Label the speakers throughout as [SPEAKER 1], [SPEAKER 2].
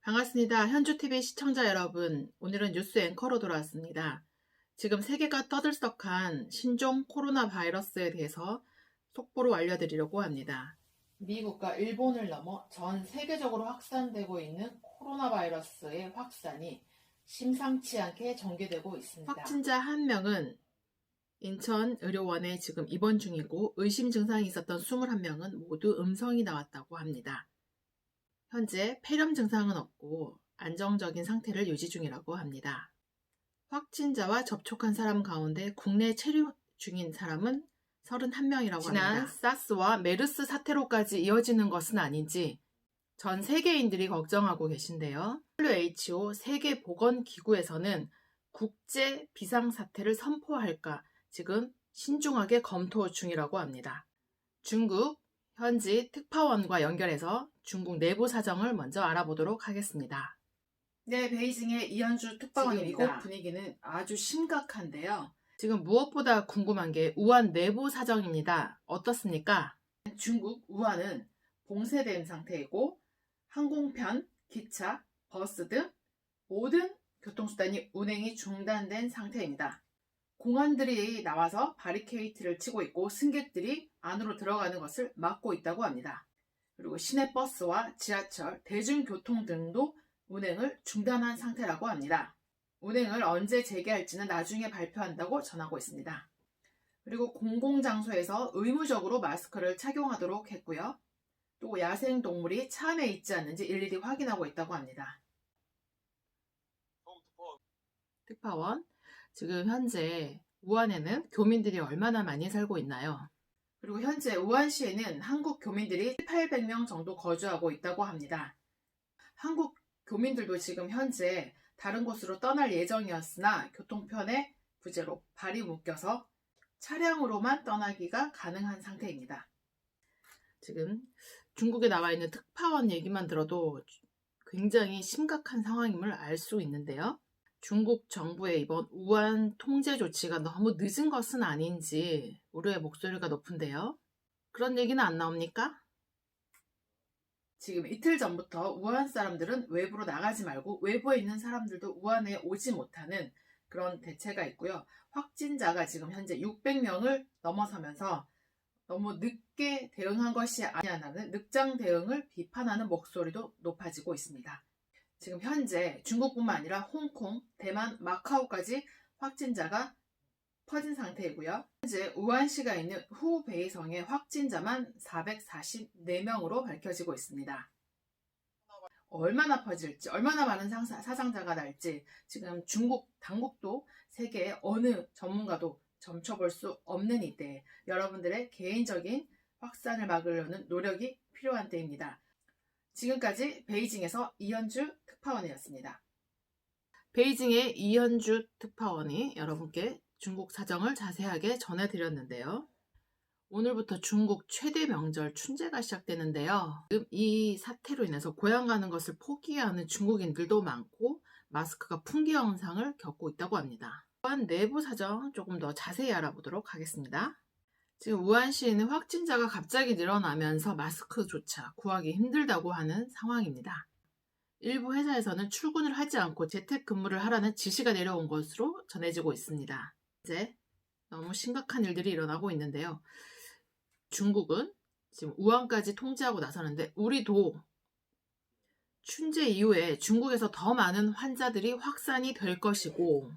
[SPEAKER 1] 반갑습니다. 현주TV 시청자 여러분, 오늘은 뉴스 앵커로 돌아왔습니다. 지금 세계가 떠들썩한 신종 코로나 바이러스에 대해서 속보로 알려드리려고 합니다. 미국과 일본을 넘어 전 세계적으로 확산되고 있는 코로나 바이러스의 확산이 심상치 않게 전개되고 있습니다. 확진자 1명은 인천의료원에 지금 입원 중이고 의심 증상이 있었던 21명은 모두 음성이 나왔다고 합니다. 현재 폐렴 증상은 없고 안정적인 상태를 유지 중이라고 합니다. 확진자와 접촉한 사람 가운데 국내 체류 중인 사람은 31명이라고 합니다. 지난 사스와 메르스 사태로까지 이어지는 것은 아닌지 전 세계인들이 걱정하고 계신데요. WHO 세계보건기구에서는 국제 비상사태를 선포할까 지금 신중하게 검토 중이라고 합니다. 중국 현지 특파원과 연결해서 중국 내부 사정을 먼저 알아보도록 하겠습니다. 네, 베이징의 이현주 특파원입니다. 지금 이곳 분위기는 아주 심각한데요. 지금 무엇보다 궁금한 게 우한 내부 사정입니다. 어떻습니까? 중국 우한은 봉쇄된 상태이고 항공편, 기차, 버스 등 모든 교통수단이 운행이 중단된 상태입니다. 공안들이 나와서 바리케이트를 치고 있고 승객들이 안으로 들어가는 것을 막고 있다고 합니다. 그리고 시내버스와 지하철, 대중교통 등도 운행을 중단한 상태라고 합니다. 운행을 언제 재개할지는 나중에 발표한다고 전하고 있습니다. 그리고 공공장소에서 의무적으로 마스크를 착용하도록 했고요. 또 야생동물이 차 안에 있지 않는지 일일이 확인하고 있다고 합니다. 특파원, 지금 현재 우한에는 교민들이 얼마나 많이 살고 있나요? 그리고 현재 우한시에는 한국 교민들이 800명 정도 거주하고 있다고 합니다. 한국 교민들도 지금 현재 다른 곳으로 떠날 예정이었으나 교통편의 부재로 발이 묶여서 차량으로만 떠나기가 가능한 상태입니다. 지금 중국에 나와 있는 특파원 얘기만 들어도 굉장히 심각한 상황임을 알 수 있는데요. 중국 정부의 이번 우한 통제 조치가 너무 늦은 것은 아닌지 우려의 목소리가 높은데요. 그런 얘기는 안 나옵니까? 지금 이틀 전부터 우한 사람들은 외부로 나가지 말고 외부에 있는 사람들도 우한에 오지 못하는 그런 대책가 있고요. 확진자가 지금 현재 600명을 넘어서면서 너무 늦게 대응한 것이 아니냐는 늑장 대응을 비판하는 목소리도 높아지고 있습니다. 지금 현재 중국뿐만 아니라 홍콩, 대만, 마카오까지 확진자가 퍼진 상태이고요. 현재 우한시가 있는 후베이성의 확진자만 444명으로 밝혀지고 있습니다. 얼마나 퍼질지, 얼마나 많은 사상자가 날지 지금 중국 당국도 세계의 어느 전문가도 점쳐볼 수 없는 이때 여러분들의 개인적인 확산을 막으려는 노력이 필요한 때입니다. 지금까지 베이징에서 이현주 특파원이었습니다. 베이징의 이현주 특파원이 여러분께 중국 사정을 자세하게 전해드렸는데요. 오늘부터 중국 최대 명절 춘제가 시작되는데요. 지금 이 사태로 인해서 고향 가는 것을 포기하는 중국인들도 많고 마스크가 품귀 현상을 겪고 있다고 합니다. 우한 내부 사정 조금 더 자세히 알아보도록 하겠습니다. 지금 우한시에는 확진자가 갑자기 늘어나면서 마스크조차 구하기 힘들다고 하는 상황입니다. 일부 회사에서는 출근을 하지 않고 재택근무를 하라는 지시가 내려온 것으로 전해지고 있습니다. 이제 너무 심각한 일들이 일어나고 있는데요. 중국은 지금 우한까지 통제하고 나서는데 우리도 춘제 이후에 중국에서 더 많은 환자들이 확산이 될 것이고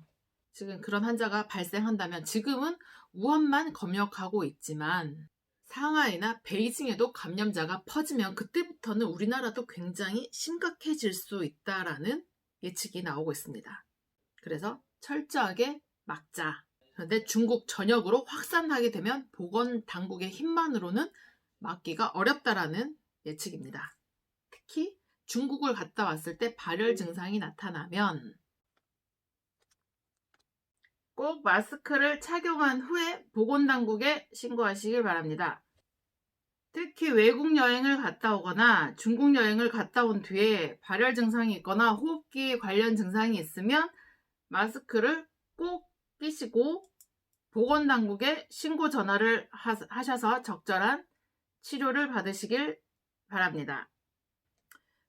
[SPEAKER 1] 지금 그런 환자가 발생한다면 지금은 우한만 검역하고 있지만 상하이나 베이징에도 감염자가 퍼지면 그때부터는 우리나라도 굉장히 심각해질 수 있다라는 예측이 나오고 있습니다. 그래서 철저하게 막자. 그런데 중국 전역으로 확산하게 되면 보건당국의 힘만으로는 막기가 어렵다라는 예측입니다. 특히 중국을 갔다 왔을 때 발열 증상이 나타나면 꼭 마스크를 착용한 후에 보건당국에 신고하시길 바랍니다. 특히 외국 여행을 갔다 오거나 중국 여행을 갔다 온 뒤에 발열 증상이 있거나 호흡기 관련 증상이 있으면 마스크를 꼭 끼시고 보건당국에 신고 전화를 하셔서 적절한 치료를 받으시길 바랍니다.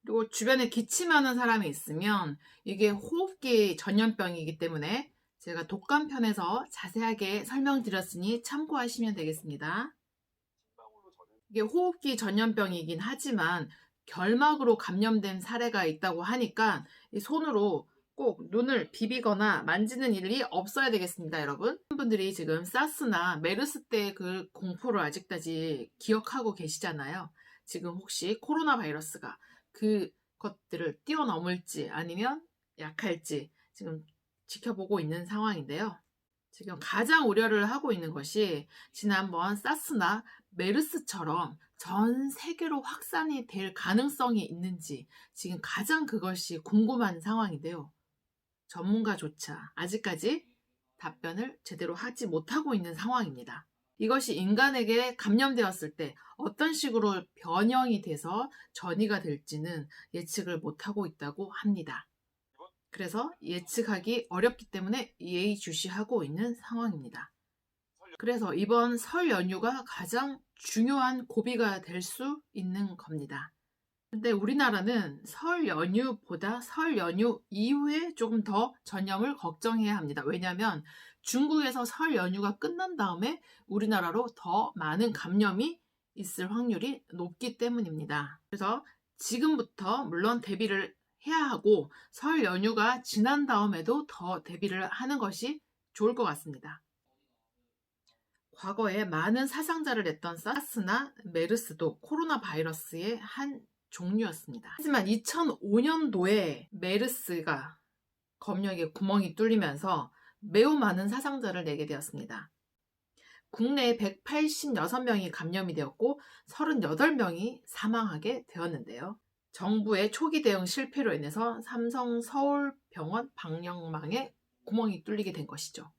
[SPEAKER 1] 그리고 주변에 기침하는 사람이 있으면 이게 호흡기 전염병이기 때문에 제가 독감편에서 자세하게 설명드렸으니 참고하시면 되겠습니다. 이게 호흡기 전염병이긴 하지만 결막으로 감염된 사례가 있다고 하니까 이 손으로 꼭 눈을 비비거나 만지는 일이 없어야 되겠습니다, 여러분. 분들이 지금 사스나 메르스 때 그 공포를 아직까지 기억하고 계시잖아요. 지금 혹시 코로나 바이러스가 그 것들을 뛰어넘을지 아니면 약할지 지금 지켜보고 있는 상황인데요. 지금 가장 우려를 하고 있는 것이 지난번 사스나 메르스처럼 전 세계로 확산이 될 가능성이 있는지 지금 가장 그것이 궁금한 상황인데요. 전문가조차 아직까지 답변을 제대로 하지 못하고 있는 상황입니다. 이것이 인간에게 감염되었을 때 어떤 식으로 변형이 돼서 전이가 될지는 예측을 못하고 있다고 합니다. 그래서 예측하기 어렵기 때문에 예의주시하고 있는 상황입니다. 그래서 이번 설 연휴가 가장 중요한 고비가 될 수 있는 겁니다. 근데 우리나라는 설 연휴보다 설 연휴 이후에 조금 더 전염을 걱정해야 합니다. 왜냐하면 중국에서 설 연휴가 끝난 다음에 우리나라로 더 많은 감염이 있을 확률이 높기 때문입니다. 그래서 지금부터 물론 대비를 해야 하고 설 연휴가 지난 다음에도 더 대비를 하는 것이 좋을 것 같습니다. 과거에 많은 사상자를 냈던 사스나 메르스도 코로나 바이러스의 한 종류였습니다. 하지만 2005년도에 메르스가 검역에 구멍이 뚫리면서 매우 많은 사상자를 내게 되었습니다. 국내에 186명이 감염이 되었고 38명이 사망하게 되었는데요. 정부의 초기 대응 실패로 인해서 삼성 서울병원 방역망에 구멍이 뚫리게 된 것이죠.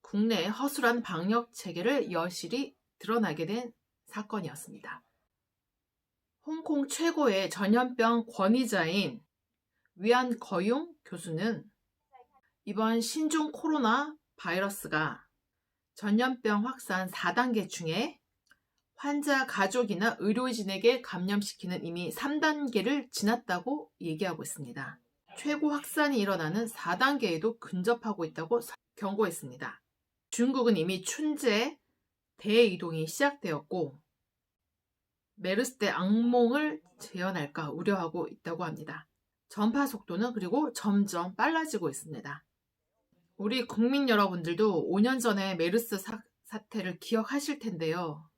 [SPEAKER 1] 국내의 허술한 방역 체계를 여실히 드러나게 된 사건이었습니다. 홍콩 최고의 전염병 권위자인 위안 거융 교수는 이번 신종 코로나 바이러스가 전염병 확산 4단계 중에 환자 가족이나 의료진에게 감염시키는 이미 3단계를 지났다고 얘기하고 있습니다. 최고 확산이 일어나는 4단계에도 근접하고 있다고 경고했습니다. 중국은 이미 춘제 대이동이 시작되었고 메르스 때 악몽을 재현할까 우려하고 있다고 합니다. 전파 속도는 그리고 점점 빨라지고 있습니다. 우리 국민 여러분들도 5년 전에 메르스 사태를 기억하실 텐데요.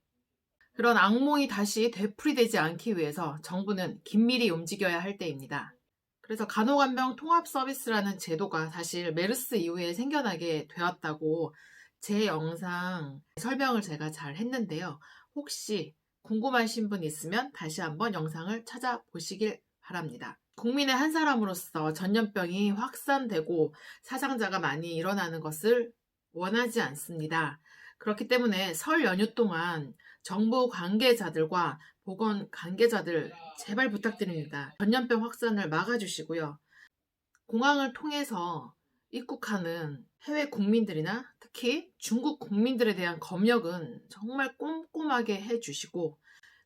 [SPEAKER 1] 그런 악몽이 다시 되풀이되지 않기 위해서 정부는 긴밀히 움직여야 할 때입니다. 그래서 간호간병 통합 서비스라는 제도가 사실 메르스 이후에 생겨나게 되었다고 제 영상 설명을 제가 잘 했는데요. 혹시 궁금하신 분 있으면 다시 한번 영상을 찾아보시길 바랍니다. 국민의 한 사람으로서 전염병이 확산되고 사상자가 많이 일어나는 것을 원하지 않습니다. 그렇기 때문에 설 연휴 동안 정부 관계자들과 보건 관계자들 제발 부탁드립니다. 전염병 확산을 막아주시고요. 공항을 통해서 입국하는 해외 국민들이나 특히 중국 국민들에 대한 검역은 정말 꼼꼼하게 해주시고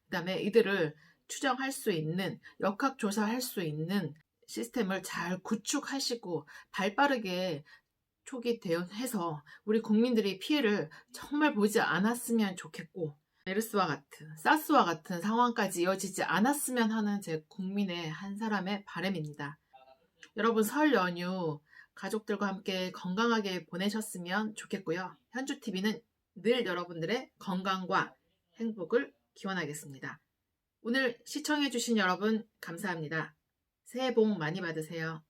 [SPEAKER 1] 그 다음에 이들을 추정할 수 있는 역학조사할 수 있는 시스템을 잘 구축하시고 발빠르게 초기 대응해서 우리 국민들이 피해를 정말 보지 않았으면 좋겠고 메르스와 같은 사스와 같은 상황까지 이어지지 않았으면 하는 제 국민의 한 사람의 바람입니다. 여러분 설 연휴 가족들과 함께 건강하게 보내셨으면 좋겠고요. 현주TV는 늘 여러분들의 건강과 행복을 기원하겠습니다. 오늘 시청해주신 여러분 감사합니다. 새해 복 많이 받으세요.